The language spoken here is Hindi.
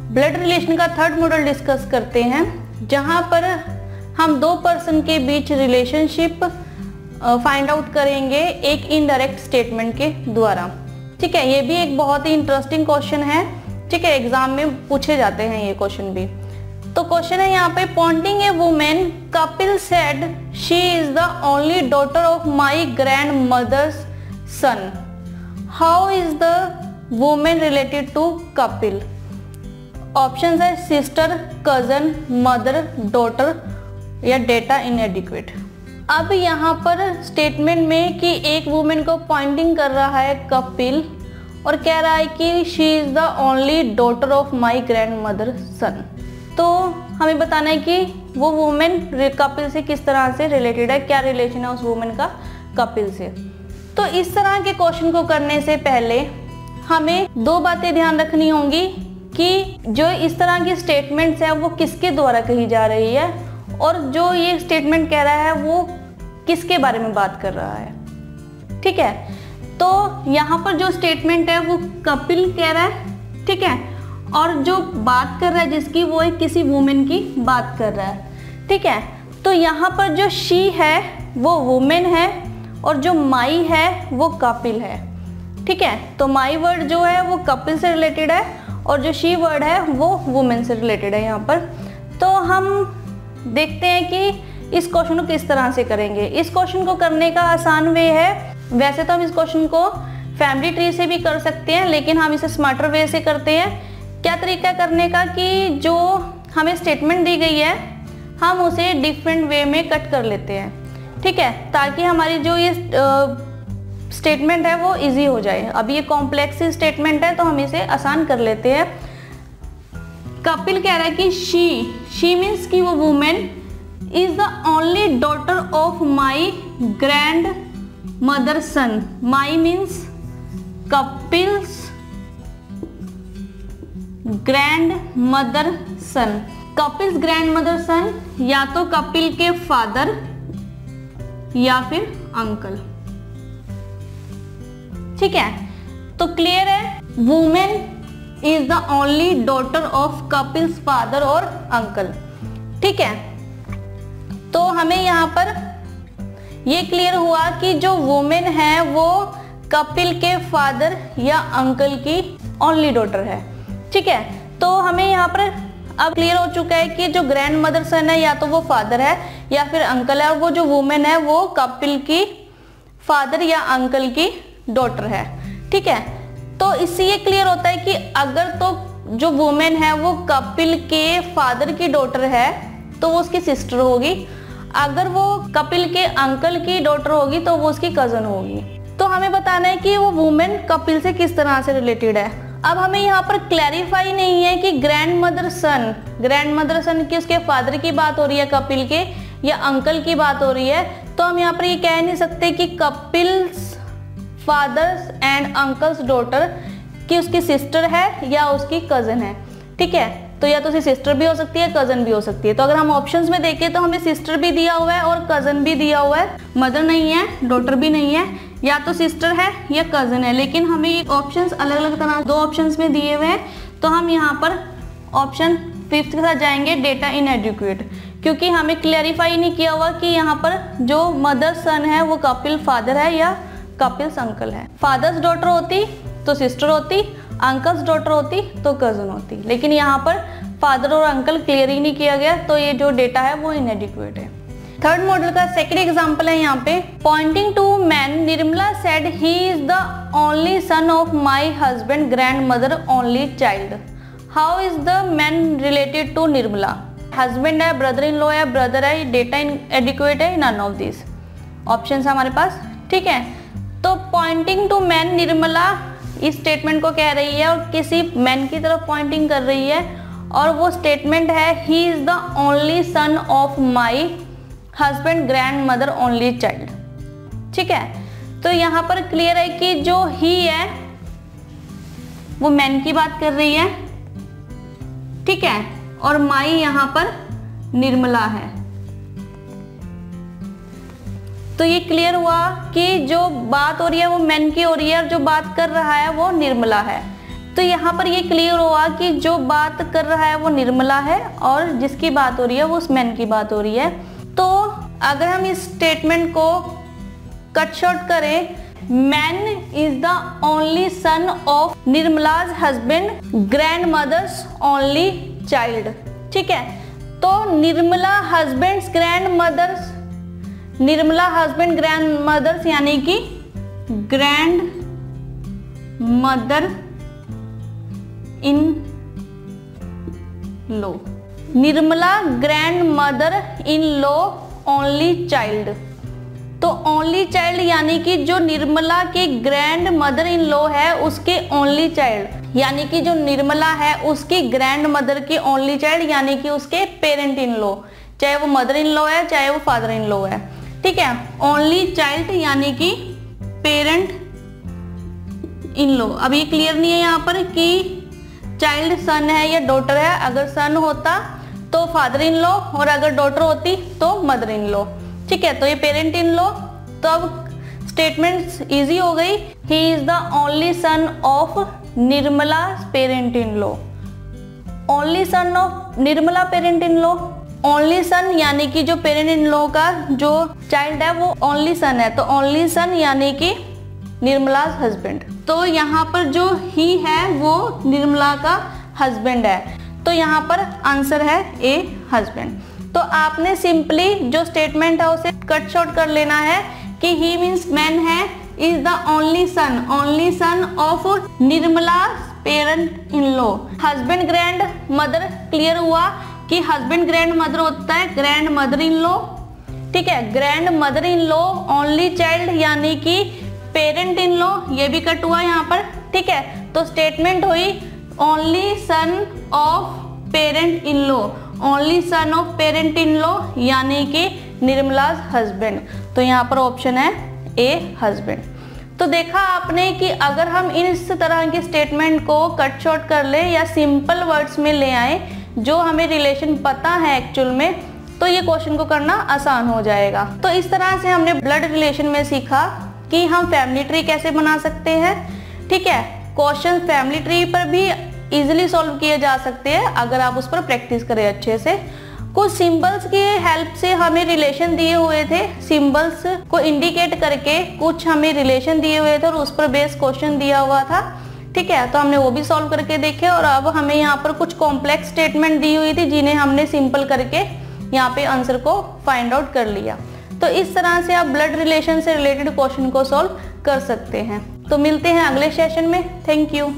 ब्लड रिलेशन का थर्ड मॉडल डिस्कस करते हैं, जहां पर हम दो पर्सन के बीच रिलेशनशिप फाइंड आउट करेंगे एक इनडायरेक्ट स्टेटमेंट के द्वारा। ठीक है, ये भी एक बहुत ही इंटरेस्टिंग क्वेश्चन है। ठीक है, एग्जाम में पूछे जाते हैं ये क्वेश्चन भी। तो क्वेश्चन है यहाँ पे, pointing a woman Kapil said she is the only daughter of my grandmother's son, how is the woman related to Kapil? Option है सिस्टर, कजन, मदर, डॉटर या डेटा इनएडिक्वेट। अब यहाँ पर स्टेटमेंट में कि एक वुमेन को पॉइंटिंग कर रहा है कपिल और कह रहा है कि she is the only daughter of my grand mother सन। तो हमें बताना है कि वो वुमेन कपिल से किस तरह से रिलेटेड है, क्या रिलेशन है उस वुमेन का कपिल से। तो इस तरह के क्वेश्चन को करने से पहले हमें दो बातें ध्यान रखनी होंगी कि जो इस तरह की स्टेटमेंट्स है वो किसके द्वारा कही जा रही है और जो ये स्टेटमेंट कह रहा है वो किसके बारे में बात कर रहा है। ठीक है, तो यहाँ पर जो स्टेटमेंट है वो कपिल कह रहा है। ठीक है, और जो बात कर रहा है जिसकी, वो एक किसी वुमेन की बात कर रहा है। ठीक है, तो यहाँ पर जो शी है वो वुमेन है और जो माई है वो कपिल है। ठीक है, तो माई वर्ड जो है वो कपिल से रिलेटेड है और जो शी वर्ड है वो वुमेन से रिलेटेड है यहाँ पर। तो हम देखते हैं कि इस क्वेश्चन को किस तरह से करेंगे। इस क्वेश्चन को करने का आसान वे है, वैसे तो हम इस क्वेश्चन को फैमिली ट्री से भी कर सकते हैं, लेकिन हम इसे स्मार्टर वे से करते हैं। क्या तरीका करने का कि जो हमें स्टेटमेंट दी गई है हम उसे डिफरेंट वे में कट कर लेते हैं। ठीक है, ताकि हमारी जो ये स्टेटमेंट है वो इजी हो जाए। अब ये कॉम्प्लेक्स स्टेटमेंट है तो हम इसे आसान कर लेते हैं। कपिल कह रहा है कि शी मीन्स कि वो women is the only daughter of my grand mother sun. My means Kapil's grand mother sun. Kapil's grand mother सन या तो कपिल के फादर या फिर अंकल। ठीक है, तो क्लियर है, women is the only daughter of Kapil's father और अंकल। ठीक है, तो हमें यहाँ पर ये क्लियर हुआ कि जो वुमेन है वो कपिल के फादर या अंकल की ओनली डॉटर है। ठीक है, तो हमें यहाँ पर अब क्लियर हो चुका है कि जो ग्रैंड मदर सन है या तो वो फादर है या फिर अंकल है और वो जो वुमेन है वो कपिल की फादर या अंकल की डॉटर है। ठीक है, तो इससे ये क्लियर होता है कि अगर तो जो वुमेन है वो कपिल के फादर की डॉटर है तो वो उसकी सिस्टर होगी, अगर वो कपिल के अंकल की डॉटर होगी तो वो उसकी कजन होगी। तो हमें बताना है कि वो वुमेन कपिल से किस तरह से रिलेटेड है। अब हमें यहाँ पर क्लैरिफाई नहीं है कि ग्रैंड मदर सन की उसके फादर की बात हो रही है कपिल के या अंकल की बात हो रही है। तो हम यहाँ पर ये कह नहीं सकते कि Kapil's father's and uncle's daughter कि उसकी सिस्टर है या उसकी कजन है। ठीक है, तो या तो उसकी सिस्टर भी हो सकती है, कजन भी हो सकती है। तो अगर हम ऑप्शंस में देखें तो हमें सिस्टर भी दिया हुआ है और कजन भी दिया हुआ है, मदर नहीं है, डॉटर भी नहीं है, या तो सिस्टर है या कजन है। लेकिन हमें ये ऑप्शंस अलग अलग तरह दो ऑप्शंस में दिए हुए हैं, तो हम यहाँ पर ऑप्शन 5 के साथ जाएंगे, डेटा इनएडिक्वेट, क्योंकि हमें क्लैरिफाई नहीं किया हुआ कि यहाँ पर जो मदर सन है वो कपिल फादर है या कपिल्स अंकल है। फादर्स डॉटर होती तो सिस्टर होती, अंकल्स डॉटर होती तो कजन होती, लेकिन यहाँ पर फादर और अंकल क्लियर ही नहीं किया गया, तो ये जो डेटा है वो इनएडिक्वेट है। थर्ड मॉडल का सेकंड एग्जांपल है यहाँ पे, pointing to man Nirmala said he is the only son of my husband grandmother only child, how is the man related to Nirmala? Husband है, ब्रदर इन लॉ है, ब्रदर है, डेटा इनएडिक्वेट है, नन ऑफ दिस ऑप्शंस है हमारे पास। ठीक है, तो पॉइंटिंग टू मैन निर्मला इस स्टेटमेंट को कह रही है और किसी मैन की तरफ पॉइंटिंग कर रही है और वो स्टेटमेंट है ही is the only son of my husband grandmother only child. ठीक है, तो यहाँ पर क्लियर है कि जो ही है वो मैन की बात कर रही है। ठीक है, और माई यहाँ पर निर्मला है। तो ये क्लियर हुआ कि जो बात हो रही है वो मैन की हो रही है और जो बात कर रहा है वो निर्मला है। तो यहाँ पर ये क्लियर हुआ कि जो बात कर रहा है वो निर्मला है और जिसकी बात हो रही है वो उस मैन की बात हो रही है। तो अगर हम इस स्टेटमेंट को कट शॉर्ट करें, man is the only son of Nirmala's husband grandmother's only child. ठीक है, तो निर्मला हस्बैंड ग्रैंड मदर्स यानी कि grandmother in law, Nirmala grandmother in law only child. तो ओनली चाइल्ड यानी कि जो निर्मला की ग्रैंड मदर इन लॉ है उसके ओनली चाइल्ड, यानी कि जो निर्मला है उसकी ग्रैंड मदर की ओनली चाइल्ड यानी कि उसके पेरेंट इन लॉ, चाहे वो मदर इन लॉ है चाहे वो फादर इन लॉ है। ठीक है, ओनली चाइल्ड यानी कि पेरेंट इन लॉ। अब ये क्लियर नहीं है यहाँ पर कि चाइल्ड सन है या डॉटर है। अगर सन होता तो फादर इन लॉ और अगर डॉटर होती तो मदर इन लॉ। ठीक है, तो ये पेरेंट इन लॉ। तो अब स्टेटमेंट इजी हो गई। ही is the only son of Nirmala parent in law. Only son of Nirmala parent in law, only son यानी कि जो पेरेंट इन लॉ का जो चाइल्ड है वो ओनली सन है, तो ओनली सन यानी कि निर्मला हस्बैंड। तो यहाँ पर जो ही है वो निर्मला का हस्बैंड है, तो यहाँ पर आंसर है ए हस्बैंड। तो आपने सिंपली जो स्टेटमेंट है उसे कट शॉर्ट कर लेना है कि ही मीन्स मैन है, is the only son of Nirmala parent in law. Husband grand mother, clear हुआ कि हस्बैंड ग्रैंड मदर होता है ग्रैंड मदर इन लॉ। ठीक है, grand mother in law only child यानी कि पेरेंट इन लॉ, ये भी कट हुआ यहाँ पर। ठीक है, तो स्टेटमेंट हुई only son of parent in law, only son of parent in law यानी कि निर्मलाज हस्बैंड। तो यहाँ पर ऑप्शन है ए हस्बैंड। तो देखा आपने कि अगर हम इस तरह के स्टेटमेंट को कट शॉर्ट कर ले या सिंपल वर्ड्स में ले आए जो हमें रिलेशन पता है एक्चुअल में, तो ये क्वेश्चन को करना आसान हो जाएगा। तो इस तरह से हमने ब्लड रिलेशन में सीखा कि हम फैमिली ट्री कैसे बना सकते हैं। ठीक है, क्वेश्चन फैमिली ट्री पर भी इजीली सॉल्व किए जा सकते हैं अगर आप उस पर प्रैक्टिस करें अच्छे से। कुछ सिंबल्स की हेल्प से हमें रिलेशन दिए हुए थे, सिंबल्स को इंडिकेट करके कुछ हमें रिलेशन दिए हुए थे और उस पर बेस क्वेश्चन दिया हुआ था। ठीक है, तो हमने वो भी सॉल्व करके देखे और अब हमें यहाँ पर कुछ कॉम्प्लेक्स स्टेटमेंट दी हुई थी जिन्हें हमने सिंपल करके यहाँ पे आंसर को फाइंड आउट कर लिया। तो इस तरह से आप ब्लड रिलेशन से रिलेटेड क्वेश्चन को सॉल्व कर सकते हैं। तो मिलते हैं अगले सेशन में। Thank you.